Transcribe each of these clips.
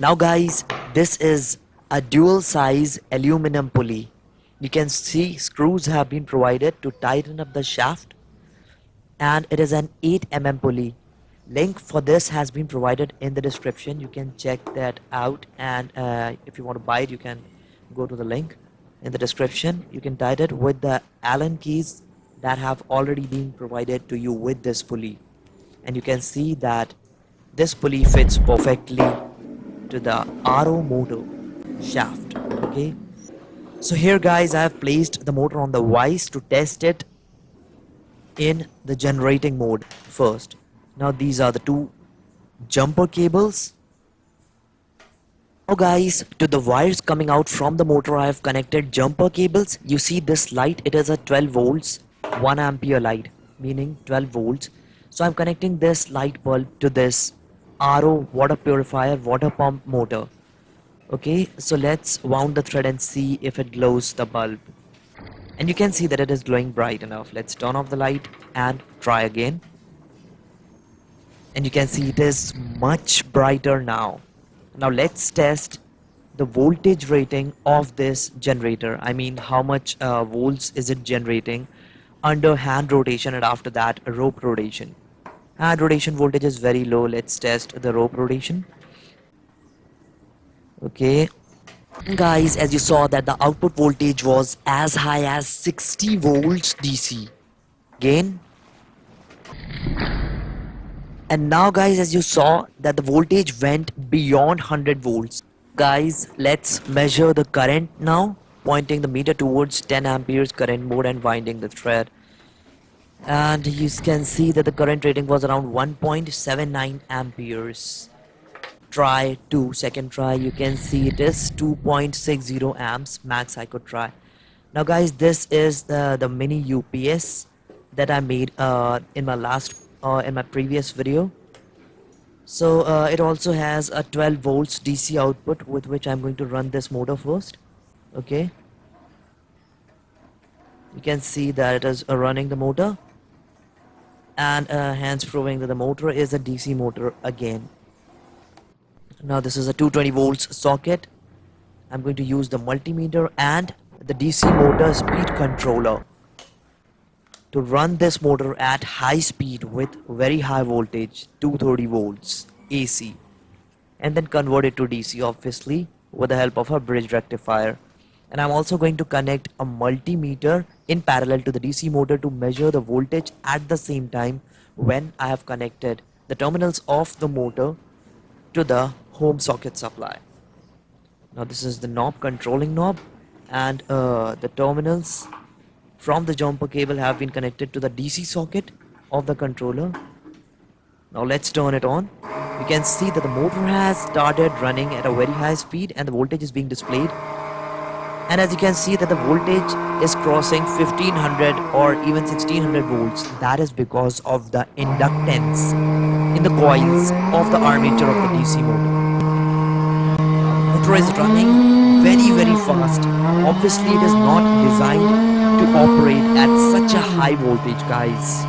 Now guys, this is a dual size aluminum pulley. You can see screws have been provided to tighten up the shaft, and it is an 8 mm pulley. Link for this has been provided in the description. You can check that out, and if you want to buy it, you can go to the link in the description. You can tie it with the Allen keys that have already been provided to you with this pulley, and you can see that this pulley fits perfectly to the RO motor shaft. Okay, so here guys, I have placed the motor on the vise to test it in the generating mode first. Now these are the two jumper cables. Now guys, to the wires coming out from the motor, I have connected jumper cables. You see this light, it is a 12 volts 1 ampere light, meaning 12 volts. So I'm connecting this light bulb to this RO water purifier water pump motor. Okay, so let's wound the thread and see if it glows the bulb. And you can see that it is glowing bright enough. Let's turn off the light and try again. And you can see it is much brighter now. Now let's test the voltage rating of this generator. I mean, how much volts is it generating under hand rotation and after that rope rotation. Hand rotation voltage is very low. Let's test the rope rotation. Okay, guys, as you saw that the output voltage was as high as 60 volts DC. Again. And now guys, as you saw that the voltage went beyond 100 volts. Guys, let's measure the current now, pointing the meter towards 10 amperes current mode and winding the thread. And you can see that the current rating was around 1.79 amperes. Try 2, second try, you can see it is 2.60 amps max I could try. Now guys, this is the mini UPS that I made in my previous video. So it also has a 12 volts DC output with which I'm going to run this motor first. Okay, you can see that it is running the motor, and hence proving that the motor is a DC motor again. Now this is a 220 volts socket. I'm going to use the multimeter and the DC motor speed controller to run this motor at high speed with very high voltage, 230 volts AC, and then convert it to DC obviously with the help of a bridge rectifier. And I'm also going to connect a multimeter in parallel to the DC motor to measure the voltage at the same time when I have connected the terminals of the motor to the home socket supply. Now this is the knob, controlling knob, and the terminals from the jumper cable have been connected to the DC socket of the controller. Now let's turn it on. You can see that the motor has started running at a very high speed and the voltage is being displayed. And as you can see that the voltage is crossing 1500 or even 1600 volts. That is because of the inductance in the coils of the armature of the DC motor. Motor is running very fast. Obviously it is not designed to operate at such a high voltage, guys.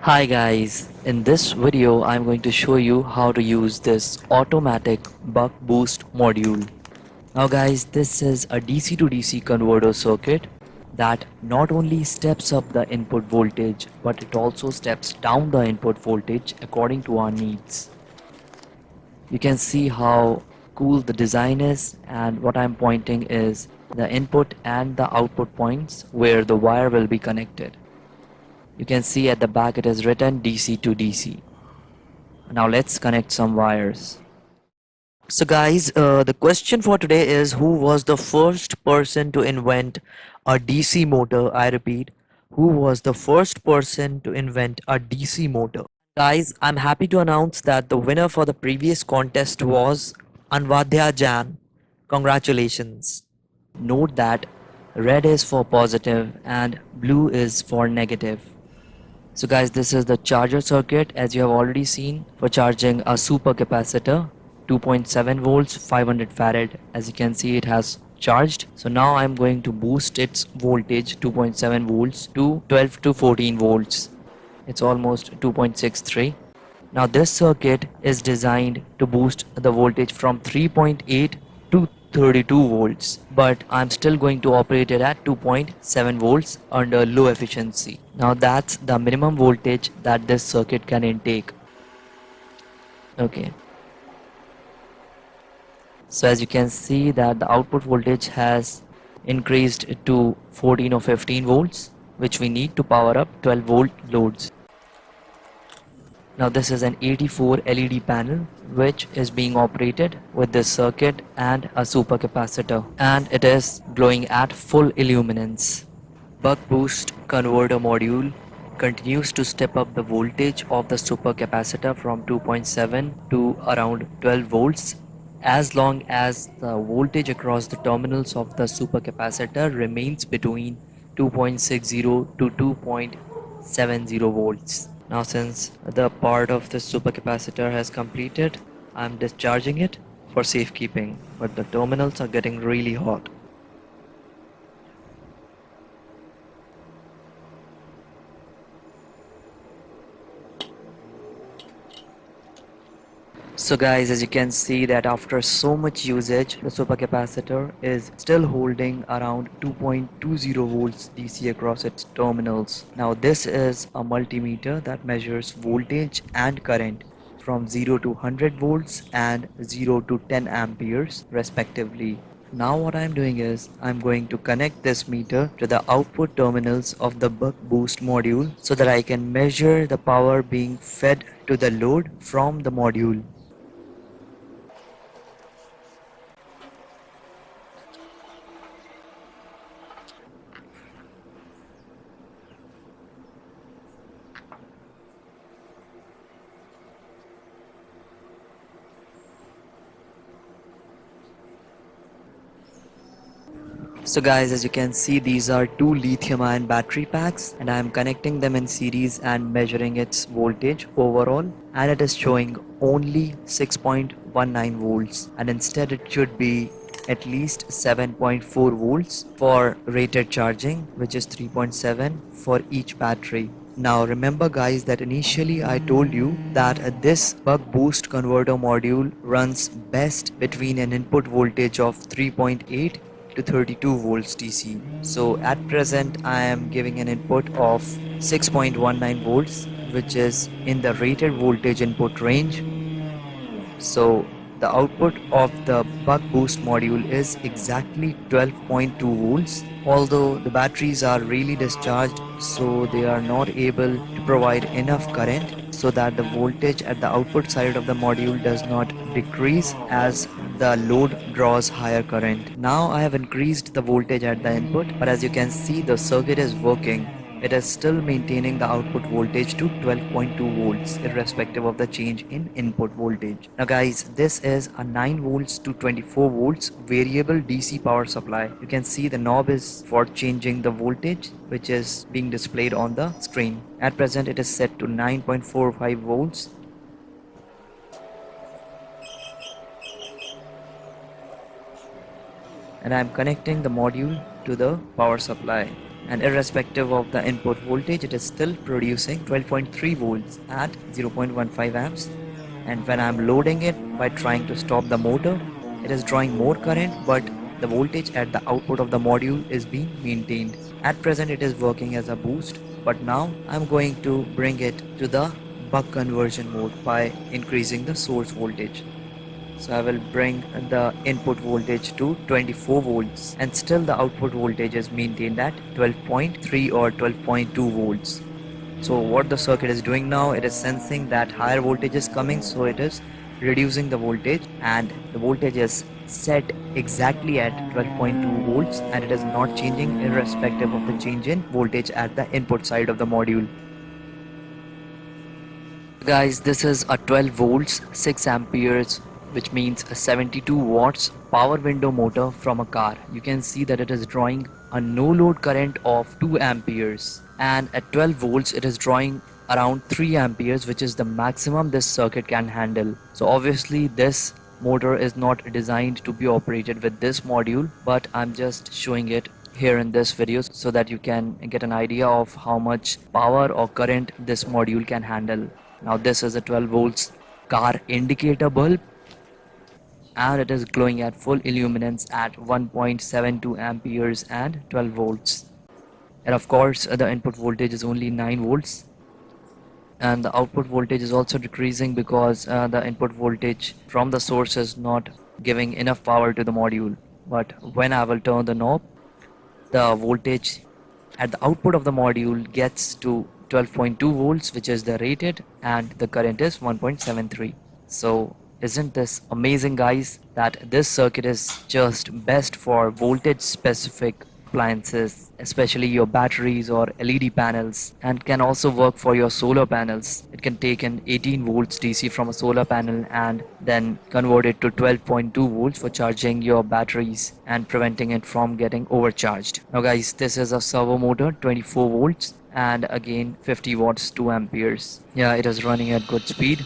Hi guys, in this video I'm going to show you how to use this automatic buck boost module. Now guys, this is a DC to DC converter circuit that not only steps up the input voltage but it also steps down the input voltage according to our needs. You can see how cool the design is, and what I'm pointing is the input and the output points where the wire will be connected. You can see at the back it is written DC to DC. Now let's connect some wires. So, guys, the question for today is, who was the first person to invent a DC motor? I repeat, who was the first person to invent a DC motor? Guys, I'm happy to announce that the winner for the previous contest was Anvadya Jan. Congratulations. Note that red is for positive and blue is for negative. So guys, this is the charger circuit as you have already seen for charging a supercapacitor, 2.7 volts, 500 farad. As you can see, it has charged. So now I'm going to boost its voltage 2.7 volts to 12 to 14 volts. It's almost 2.63. Now this circuit is designed to boost the voltage from 3.8 to 32 volts, but I'm still going to operate it at 2.7 volts under low efficiency. Now that's the minimum voltage that this circuit can intake. Okay, so as you can see that the output voltage has increased to 14 or 15 volts, which we need to power up 12 volt loads. Now this is an 84 LED panel which is being operated with this circuit and a supercapacitor, and it is glowing at full illuminance. Buck boost converter module continues to step up the voltage of the supercapacitor from 2.7 to around 12 volts as long as the voltage across the terminals of the supercapacitor remains between 2.60 to 2.70 volts. Now since the part of the supercapacitor has completed, I'm discharging it for safekeeping, but the terminals are getting really hot. So guys, as you can see that after so much usage, the supercapacitor is still holding around 2.20 volts DC across its terminals. Now this is a multimeter that measures voltage and current from 0 to 100 volts and 0 to 10 amperes respectively. Now what I'm doing is I'm going to connect this meter to the output terminals of the buck boost module so that I can measure the power being fed to the load from the module. So guys, as you can see, these are two lithium ion battery packs and I am connecting them in series and measuring its voltage overall, and it is showing only 6.19 volts, and instead it should be at least 7.4 volts for rated charging, which is 3.7 for each battery. Now remember guys that initially I told you that this buck boost converter module runs best between an input voltage of 3.8 to 32 volts DC. So at present I am giving an input of 6.19 volts, which is in the rated voltage input range. So the output of the buck boost module is exactly 12.2 volts. Although the batteries are really discharged, so they are not able to provide enough current so that the voltage at the output side of the module does not decrease as the load draws higher current. Now I have increased the voltage at the input, but as you can see the circuit is working. It is still maintaining the output voltage to 12.2 volts irrespective of the change in input voltage. Now guys, this is a 9 volts to 24 volts variable DC power supply. You can see the knob is for changing the voltage, which is being displayed on the screen. At present it is set to 9.45 volts. And I am connecting the module to the power supply, and irrespective of the input voltage, it is still producing 12.3 volts at 0.15 amps. And when I'm loading it by trying to stop the motor, it is drawing more current, but the voltage at the output of the module is being maintained. At present it is working as a boost, but now I'm going to bring it to the buck conversion mode by increasing the source voltage. So I will bring the input voltage to 24 volts, and still the output voltage is maintained at 12.3 or 12.2 volts. So what the circuit is doing now, it is sensing that higher voltage is coming, so it is reducing the voltage, and the voltage is set exactly at 12.2 volts, and it is not changing irrespective of the change in voltage at the input side of the module. Guys, this is a 12 volts 6 amperes, which means a 72 watts power window motor from a car. You can see that it is drawing a no load current of 2 amperes, and at 12 volts it is drawing around 3 amperes, which is the maximum this circuit can handle. So obviously this motor is not designed to be operated with this module, but I'm just showing it here in this video so that you can get an idea of how much power or current this module can handle. Now this is a 12 volts car indicator bulb, and it is glowing at full illuminance at 1.72 amperes and 12 volts. And of course the input voltage is only 9 volts, and the output voltage is also decreasing because the input voltage from the source is not giving enough power to the module. But when I will turn the knob, the voltage at the output of the module gets to 12.2 volts, which is the rated, and the current is 1.73. So isn't this amazing, guys, that this circuit is just best for voltage specific appliances, especially your batteries or LED panels, and can also work for your solar panels. It can take in 18 volts DC from a solar panel and then convert it to 12.2 volts for charging your batteries and preventing it from getting overcharged. Now guys, this is a servo motor, 24 volts, and again 50 watts, 2 amperes. Yeah, it is running at good speed.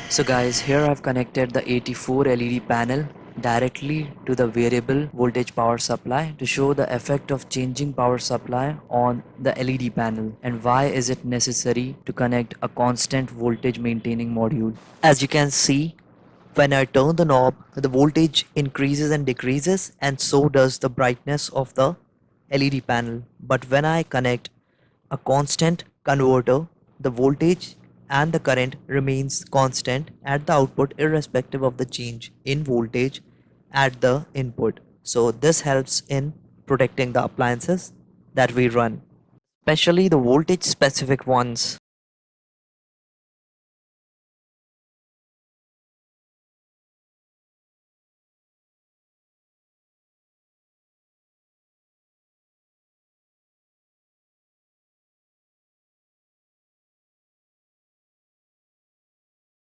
So guys, here I've connected the 84 LED panel directly to the variable voltage power supply to show the effect of changing power supply on the LED panel, and why is it necessary to connect a constant voltage maintaining module. As you can see, when I turn the knob, the voltage increases and decreases, and so does the brightness of the LED panel. But when I connect a constant converter, the voltage and the current remains constant at the output irrespective of the change in voltage at the input. So this helps in protecting the appliances that we run, especially the voltage specific ones.